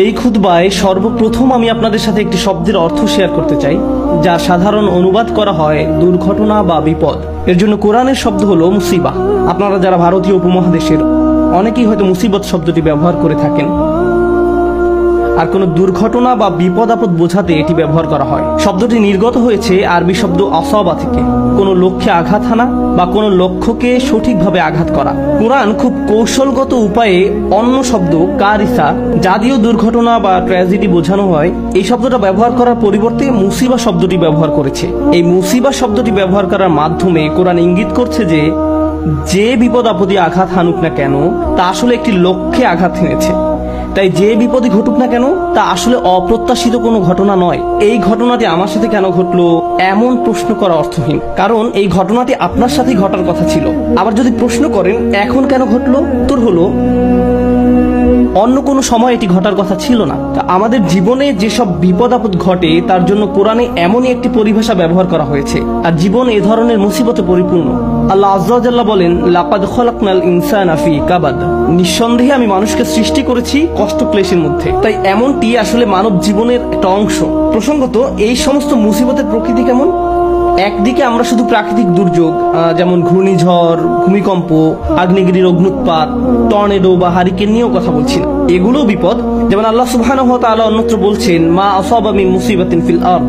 এই খুতবায় সর্বপ্রথম আমি আপনাদের সাথে একটি শব্দের অর্থ শেয়ার করতে চাই, যা সাধারণ অনুবাদ করা হয় দুর্ঘটনা বা বিপদ। এর জন্য কোরআনের শব্দ হলো মুসিবা। আপনারা যারা ভারতীয় উপমহাদেশের, অনেকেই হয়তো মুসিবত শব্দটি ব্যবহার করে থাকেন। আর কোনো দুর্ঘটনা বা বিপদ আপদ বোঝাতে এটি ব্যবহার করা হয়। শব্দটি নির্গত হয়েছে আরবি শব্দ আসাবা থেকে, কোনো লক্ষ্যে আঘাত হানা বা কোনো লক্ষ্যকে সঠিকভাবে আঘাত করা। কোরআন খুব কৌশলগত উপায়ে অন্য শব্দ কারিসা, যা দিয়েও দুর্ঘটনা বা ট্র্যাজেডি বোঝানো হয়, এই শব্দটা ব্যবহার করার পরিবর্তে মুসিবা শব্দটি ব্যবহার করেছে। এই মুসিবা শব্দটি ব্যবহার করার মাধ্যমে কোরআন ইঙ্গিত করছে যে যে বিপদ আপদে আঘাত হানুক না কেন, তা আসলে একটি লক্ষ্যে আঘাত হেনেছে। তাই যে বিপদই ঘটুক না কেন, তা আসলে অপ্রত্যাশিত কোনো ঘটনা নয়। এই ঘটনাটি আমার সাথে কেন ঘটলো, এমন প্রশ্ন করা অর্থহীন, কারণ এই ঘটনাটি আপনার সাথেই ঘটার কথা ছিল। আবার যদি প্রশ্ন করেন এখন কেন ঘটলো, উত্তর হলো অন্য কোনো সময় এটি ঘটার কথা ছিল না। আমাদের জীবনে যেসব বিপদ আপদ ঘটে তার জন্য কোরআনে এমনই একটি পরিভাষা ব্যবহার করা হয়েছে। আর জীবন এ ধরনের মুসিবতে পরিপূর্ণ। আল্লাহ আযজা ওয়া জাল্লা বলেন, লাকাদ খালাকনাল ইনসানা ফি কাবাদ, নিঃসন্দেহে আমি মানুষকে সৃষ্টি করেছি কষ্ট ক্লেশের মধ্যে। তাই এমনটি আসলে মানব জীবনের একটা অংশ। প্রসঙ্গত, এই সমস্ত মুসিবতের প্রকৃতি কেমন? একদিকে আমরা শুধু প্রাকৃতিক দুর্যোগ যেমন ঘূর্ণিঝড়, ভূমিকম্প, আগ্নেয়গিরির অগ্নুৎপাত, টর্নেডো বা হারিকেন নিয়েও কথা বলছি। এগুলোও বিপদ। যেমন আল্লাহ সুবহানাহু ওয়া তাআলা অন্যত্র বলছেন, মা আসাবা মিন মুসিবাতিন ফিল আরদ,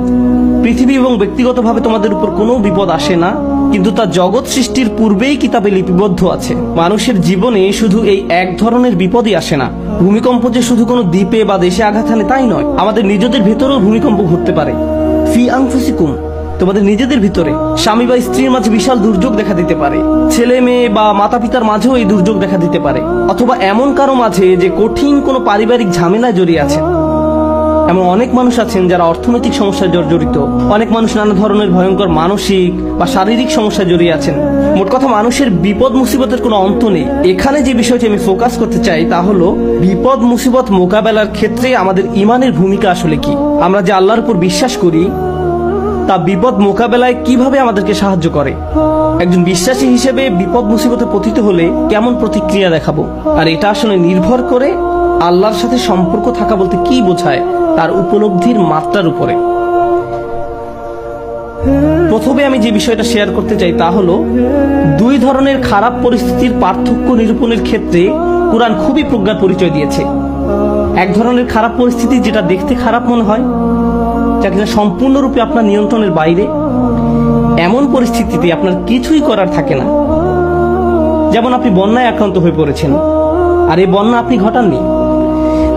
পৃথিবী এবং ব্যক্তিগতভাবে তোমাদের উপর কোনো বিপদ আসে না, কিন্তু তা জগৎ সৃষ্টির পূর্বেই কিতাবে লিপিবদ্ধ আছে। মানুষের জীবনে শুধু এই এক ধরনের বিপদই আসে না। ভূমিকম্প যে শুধু কোনো দ্বীপে বা দেশে আঘাত হানে তাই নয়, আমাদের নিজেদের ভেতরেও ভূমিকম্প ঘটতে পারে। ফি আনফুসিকুম, তোমাদের নিজেদের ভিতরে স্বামী বা স্ত্রীর মাঝে বিশাল দুর্যোগ দেখা দিতে পারে, ছেলে মেয়ে বা মাতা পিতার মাঝেও এই দুর্যোগ দেখা দিতে পারে, অথবা এমন কারো মাঝে যে কঠিন কোনো পারিবারিক ঝামেলায় জড়িয়ে আছে। এমন অনেক মানুষ আছেন যারা অর্থনৈতিক সমস্যায় জর্জরিত, অনেক মানুষ নানা ধরনের ভয়ঙ্কর মানসিক বা শারীরিক সমস্যায় জড়িয়ে আছেন। মোট কথা, মানুষের বিপদ মুসিবতের কোনো অন্ত নেই। এখানে যে বিষয়টি আমি ফোকাস করতে চাই তা হলো বিপদ মুসিবত মোকাবেলার ক্ষেত্রে আমাদের ইমানের ভূমিকা আসলে কি। আমরা যে আল্লাহর উপর বিশ্বাস করি তা বিপদ মোকাবেলায় কিভাবে আমাদেরকে সাহায্য করে। একজন বিশ্বাসী হিসেবে বিপদ মুসিবতে পতিত হলে কেমন প্রতিক্রিয়া দেখাবো, আর এটা আসলে নির্ভর করে আল্লাহর সাথে সম্পর্ক থাকা বলতে কি বোঝায় তার উপলব্ধির মাত্রার উপরে। প্রথমে আমি যে বিষয়টা শেয়ার করতে চাই তা হলো দুই ধরনের খারাপ পরিস্থিতির পার্থক্য নিরূপণের ক্ষেত্রে কোরআন খুবই প্রজ্ঞার পরিচয় দিয়েছে। এক ধরনের খারাপ পরিস্থিতি যেটা দেখতে খারাপ মনে হয়, যা কিনা সম্পূর্ণরূপে আপনার নিয়ন্ত্রণের বাইরে, এমন পরিস্থিতিতে আপনার কিছুই করার থাকে না। যেমন আপনি বন্যায় আক্রান্ত হয়ে পড়েছেন, আর এই বন্যা আপনি ঘটাননি,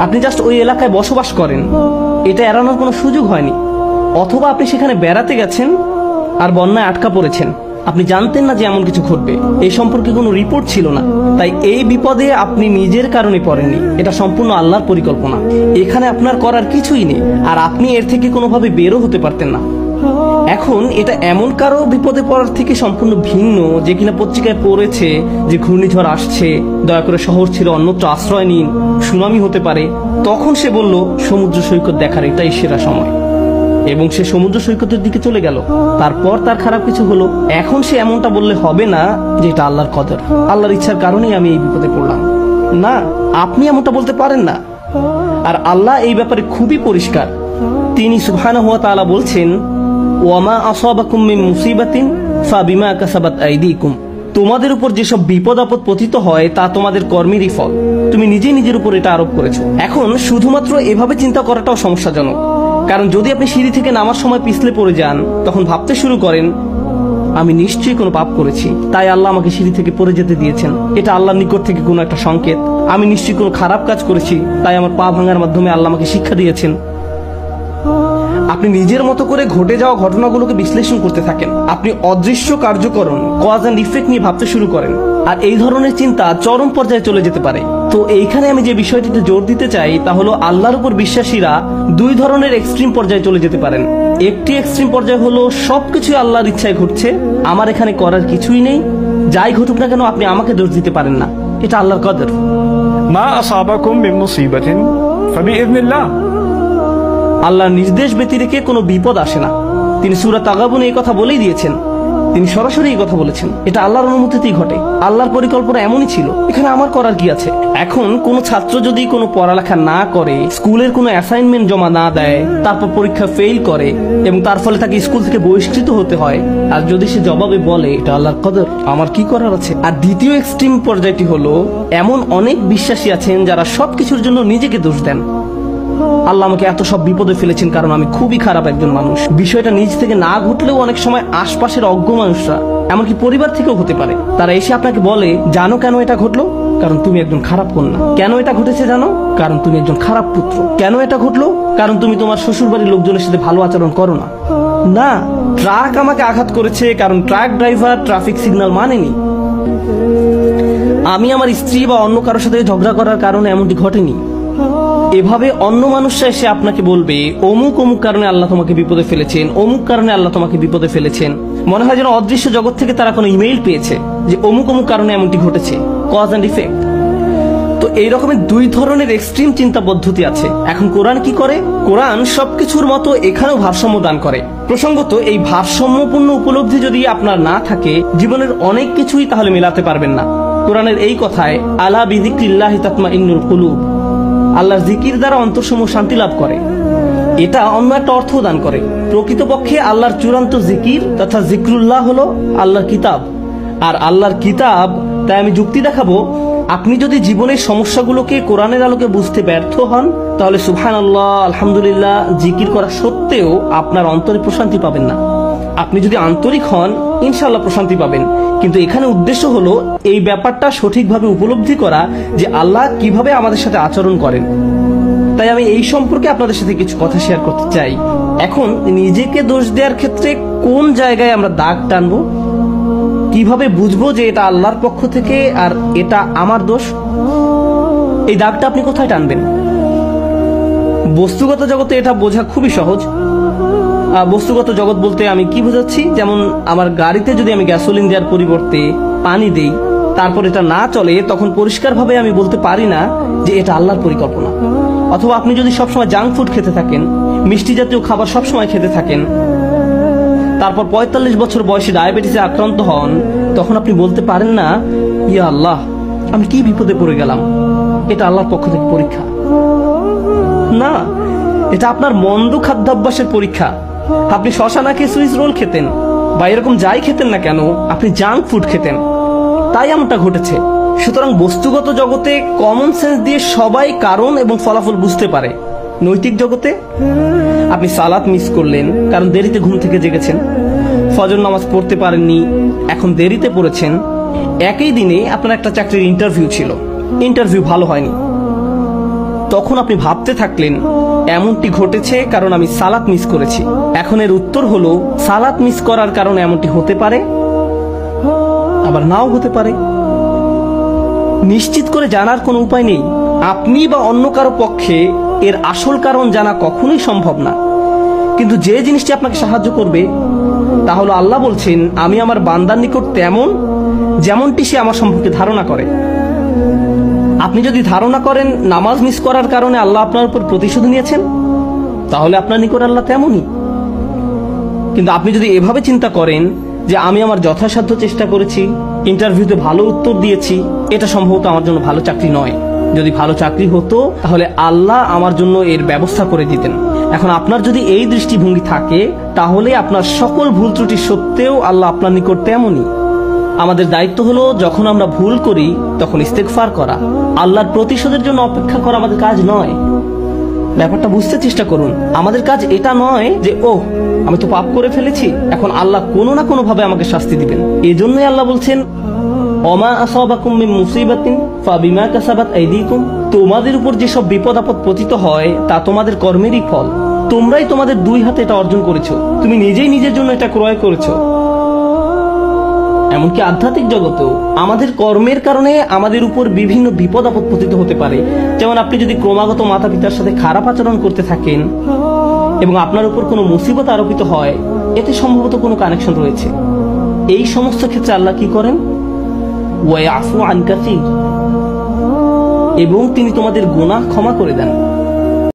আপনি জাস্ট ওই এলাকায় বসবাস করেন, এটা এড়ানোর কোনো সুযোগ হয়নি। অথবা আপনি সেখানে বেড়াতে গেছেন আর বন্যায় আটকা পড়েছেন, আপনি জানতেন না যে এমন কিছু ঘটবে, এই সম্পর্কে কোনো রিপোর্ট ছিল না। তাই এই বিপদে আপনি নিজের কারণে পড়েননি, এটা সম্পূর্ণ আল্লাহর পরিকল্পনা। এখানে আপনার করার কিছুই নেই, আর আপনি এর থেকে কোনোভাবে বেরও হতে পারতেন না। এখন এটা এমন কারো বিপদে পড়ার থেকে সম্পূর্ণ ভিন্ন যে কিনা পত্রিকায় পড়েছে যে ঘূর্ণিঝড় আসছে, দয়া করে শহর ছেড়ে অন্যত্র আশ্রয় নিন, সুনামি হতে পারে। তখন সে বলল সমুদ্র সৈকত দেখার এটাই সেরা সময়, এবং সে সমুদ্র সৈকতের দিকে চলে গেল। তারপর তার খারাপ কিছু হলো। এখন সে এমনটা বললে হবে না যে এটা আল্লাহর কদর, আল্লাহর ইচ্ছার কারণেই আমি এই বিপদে পড়লাম। না, আপনি এমনটা বলতে পারেন না। আর আল্লাহ এই ব্যাপারে খুবই পরিষ্কার। তিনি সুবহানাহু ওয়া তাআলা বলছেন, ওয়ামা আসাবাকুম মিন মুসিবাতিন ফাবিমা কাসাবাত আইদিকুম, তোমাদের উপর যেসব বিপদ আপদ পতিত হয় তা তোমাদের কর্মেরই ফল, তুমি নিজেই নিজের উপর এটা আরোপ করেছো। এখন শুধুমাত্র এভাবে চিন্তা করাটাও সমস্যাজনক, কারণ যদি আপনি সিঁড়ি থেকে নামার সময় পিছলে পড়ে যান, তখন ভাবতে শুরু করেন আমি নিশ্চয়ই কোনো পাপ করেছি, তাই আল্লাহ আমাকে সিঁড়ি থেকে পড়ে যেতে দিয়েছেন, এটা আল্লাহর নিকট থেকে কোনো একটা সংকেত। আমি নিশ্চয়ই কোনো খারাপ কাজ করেছি, তাই আমার পা ভাঙার মাধ্যমে আল্লাহ আমাকে শিক্ষা দিয়েছেন। আপনি নিজের মতো করে ঘটে যাওয়া ঘটনাগুলোকে বিশ্লেষণ করতে থাকেন। আপনি অদৃশ্য কার্যকরণ, কজ অ্যান্ড ইফেক্ট নিয়ে ভাবতে শুরু করেন, আর এই ধরনের চিন্তা চরম পর্যায়ে চলে যেতে পারে। তো এইখানে আমি যে বিষয়টিতে জোর দিতে চাই তা হলো আল্লাহর উপর বিশ্বাসীরা দুই ধরনের এক্সট্রিম পর্যায়ে চলে যেতে পারেন। একটি এক্সট্রিম পর্যায়ে হলো সবকিছু আল্লাহর ইচ্ছায় ঘটছে, আমার এখানে করার কিছুই নেই, যাই ঘটুক না কেন আপনি আমাকে দোষ দিতে পারেন না, এটা আল্লাহর কদর। মা আসাবাকুম মিন মুসিবাতিন ফাবিইذنিল্লাহ, আল্লাহর নির্দেশ ব্যতিরেকে কোনো বিপদ আসে না। তিনি সূরা তাগাবুনে এই কথা বলেই দিয়েছেন, তিনি সরাসরি এই কথা বলেছেন। এটা আল্লাহর অনুমতিতেই ঘটে, আল্লাহর পরিকল্পনা এমনই ছিল, এখানে আমার করার কি আছে। এখন কোনো ছাত্র যদি কোনো পড়ালেখা না করে, স্কুলের কোনো অ্যাসাইনমেন্ট জমা না দেয়, তারপর পরীক্ষা ফেল করে এবং তার ফলে তাকে স্কুল থেকে বহিষ্কৃত হতে হয়, আর যদি সে জবাবে বলে এটা আল্লাহর কদর, আমার কি করার আছে। আর দ্বিতীয় এক্সট্রিম পর্যায়টি হলো, এমন অনেক বিশ্বাসী আছেন যারা সবকিছুর জন্য নিজেকে দোষ দেন। আল্লাহ আমাকে এত সব বিপদে ফেলেছেন কারণ আমি খুবই খারাপ একজন মানুষ। বিষয়টা নিজ থেকে না ঘটলেও অনেক সময় আশপাশের অজ্ঞ মানুষরা, এমনকি পরিবার থেকেও হতে পারে, তারা এসে আপনাকে বলে, জানো কেন এটা ঘটলো? কারণ তুমি একজন খারাপ কন্যা। কেন এটা ঘটেছে জানো? কারণ তুমি একজন খারাপ পুত্র। কেন এটা ঘটলো? কারণ তুমি তোমার শ্বশুর বাড়ির লোকজনের সাথে ভালো আচরণ করো না। না, ট্রাক আমাকে আঘাত করেছে কারণ ট্রাক ড্রাইভার ট্রাফিক সিগন্যাল মানেনি। আমি আমার স্ত্রী বা অন্য কারোর সাথে ঝগড়া করার কারণে এমনটি ঘটেনি। এভাবে অন্য মানুষরা এসে আপনাকে বলবে, অমুক অমুক কারণে আল্লাহ তোমাকে বিপদে ফেলেছেন, অমুক কারণে আল্লাহ তোমাকে বিপদে ফেলেছেন। মনে হয় যেন অদৃশ্য জগৎ থেকে তারা কোনো ইমেইল পেয়েছে যে অমুক অমুক কারণে এমনটি ঘটেছে, কজ অ্যান্ড ইফেক্ট। তো এই রকমের দুই ধরনের এক্সট্রিম চিন্তা পদ্ধতি আছে। এখন কোরআন কি করে? কোরআন সবকিছুর মতো এখানেও ভারসাম্য দান করে। প্রসঙ্গত, এই ভারসাম্যপূর্ণ উপলব্ধি যদি আপনার না থাকে, জীবনের অনেক কিছুই তাহলে মেলাতে পারবেন না। কোরআনের এই কথায়, আলা বিযিকরিল্লাহি তাতমাইন্নুল কুলুব, আল্লাহর জিকির দ্বারা অন্তরসমূহ শান্তি লাভ করে, এটা অন্য একটা অর্থ দান করে। প্রকৃতপক্ষে আল্লাহর চূড়ান্ত জিকির তথা জিকরুল্লাহ হলো আল্লাহর কিতাব। আর আল্লাহর কিতাব, তাই আমি যুক্তি দেখাবো, আপনি যদি জীবনের সমস্যাগুলোকে কোরআনের আলোকে বুঝতে ব্যর্থ হন, তাহলে সুবহানাল্লাহ, আলহামদুলিল্লাহ জিকির করা সত্ত্বেও আপনার অন্তরে প্রশান্তি পাবেন না। আপনি যদি আন্তরিক হন, ইনশাআল্লাহ প্রশান্তি পাবেন। কিন্তু এখানে উদ্দেশ্য হলো এই ব্যাপারটা সঠিকভাবে উপলব্ধি করা যে আল্লাহ কিভাবে আমাদের সাথে আচরণ করেন। তাই আমি এই সম্পর্কে আপনাদের সাথে কিছু কথা শেয়ার করতে চাই। এখন নিজেকে দোষ দেওয়ার ক্ষেত্রে কোন জায়গায় আমরা দাগ টানবো, কিভাবে বুঝবো যে এটা আল্লাহর পক্ষ থেকে আর এটা আমার দোষ? এই দাগটা আপনি কোথায় টানবেন? বস্তুগত জগতে এটা বোঝা খুবই সহজ। বস্তুগত জগৎ বলতে আমি কি বোঝাচ্ছি, যেমন আমার গাড়িতে যদি আমি গ্যাসোলিন দেওয়ার পরিবর্তে পানি দেই, তারপর এটা না চলে, তখন পরিষ্কারভাবে আমি বলতে পারি না যে এটা আল্লাহর পরিকল্পনা। অথবা আপনি যদি সবসময় জাঙ্ক ফুড খেতে থাকেন, মিষ্টি জাতীয় খাবার সবসময় খেতে থাকেন, তারপর 45 বছর বয়সে ডায়াবেটিসে আক্রান্ত হন, তখন আপনি বলতে পারেন না, ইয়া আল্লাহ, আমি কি বিপদে পড়ে গেলাম, এটা আল্লাহর পক্ষ থেকে পরীক্ষা। না, এটা আপনার মন্দ খাদ্যাভ্যাসের পরীক্ষা। আপনি শশা না খেয়ে সুইস রোল খেতেন বা এরকম যাই খেতেন না কেন, আপনি জাঙ্ক ফুড খেতেন, তাই এমনটা ঘটেছে। সুতরাং বস্তুগত জগতে কমন সেন্স দিয়ে সবাই কারণ এবং ফলাফল বুঝতে পারে। নৈতিক জগতে আপনি সালাত মিস করলেন কারণ দেরিতে ঘুম থেকে জেগেছেন, ফজর নামাজ পড়তে পারেননি, এখন দেরিতে পড়েছেন। একই দিনে আপনার একটা চাকরির ইন্টারভিউ ছিল, ইন্টারভিউ ভালো হয়নি, তখন আপনি ভাবতে থাকলেন এমনটি ঘটেছে কারণ আমি সালাত মিস করেছি। এখন এর উত্তর হলো, সালাত মিস করার কারণে এমনটি হতে পারে, আবার নাও হতে পারে। নিশ্চিত করে জানার কোনো উপায় নেই। আপনি বা অন্য কারো পক্ষে এর আসল কারণ জানা কখনোই সম্ভব না। কিন্তু যে জিনিসটি আপনাকে সাহায্য করবে তা হলো, আল্লাহ বলছেন, আমি আমার বান্দার নিকট তেমন যেমনটি সে আমার সম্পর্কে ধারণা করে। আপনি যদি ধারণা করেন নামাজ মিস করার কারণে আল্লাহ আপনার উপর প্রতিশোধ নিয়েছেন, তাহলে আপনার নিকট আল্লাহ তেমনই। কিন্তু আপনি যদি এভাবে চিন্তা করেন যে আমি আমার যথাসাধ্য চেষ্টা করেছি, ইন্টারভিউতে ভালো উত্তর দিয়েছি, এটা সম্ভবত আমার জন্য ভালো চাকরি নয়, যদি ভালো চাকরি হতো তাহলে আল্লাহ আমার জন্য এর ব্যবস্থা করে দিতেন। এখন আপনার যদি এই দৃষ্টিভঙ্গি থাকে, তাহলে আপনার সকল ভুল ত্রুটি সত্ত্বেও আল্লাহ আপনার নিকট তেমনই। আমাদের দায়িত্ব হলো, যখন আমরা ভুল করি তখন ইস্তেগফার করা। আল্লাহর প্রতিশোধের জন্য অপেক্ষা করা আমাদের কাজ নয়। ব্যাপারটা বুঝতে চেষ্টা করুন। আমাদের কাজ এটা নয় যে আমি তো পাপ করে ফেলেছি, এখন আল্লাহ কোনো না কোনো ভাবে আমাকে শাস্তি দিবেন। এজন্যই আল্লাহ বলছেন, ওমা আসাবাকুম মিন মুসিবাতিন ফাবিমা কাসাবাত আইদিকুম, তোমাদের উপর যেসব বিপদ আপদ পতিত হয় তা তোমাদের কর্মেরই ফল। তোমরাই তোমাদের দুই হাতে এটা অর্জন করেছো, তুমি নিজেই নিজের জন্য এটা ক্রয় করেছো। এমনকি আধ্যাত্মিক জগতেও আমাদের কর্মের কারণে আমাদের উপর বিভিন্ন বিপদ আপদ পতিত হতে পারে। যেমন আপনি যদি ক্রমাগত মাতা পিতার সাথে খারাপ আচরণ করতে থাকেন এবং আপনার উপর কোনো মুসিবত আরোপিত হয়, এতে সম্ভবত কোনো কানেকশন রয়েছে। এই সমস্ত ক্ষেত্রে আল্লাহ কি করেন? ওয়ায়াফু আন কাসীর, এবং তিনি তোমাদের গুনাহ ক্ষমা করে দেন।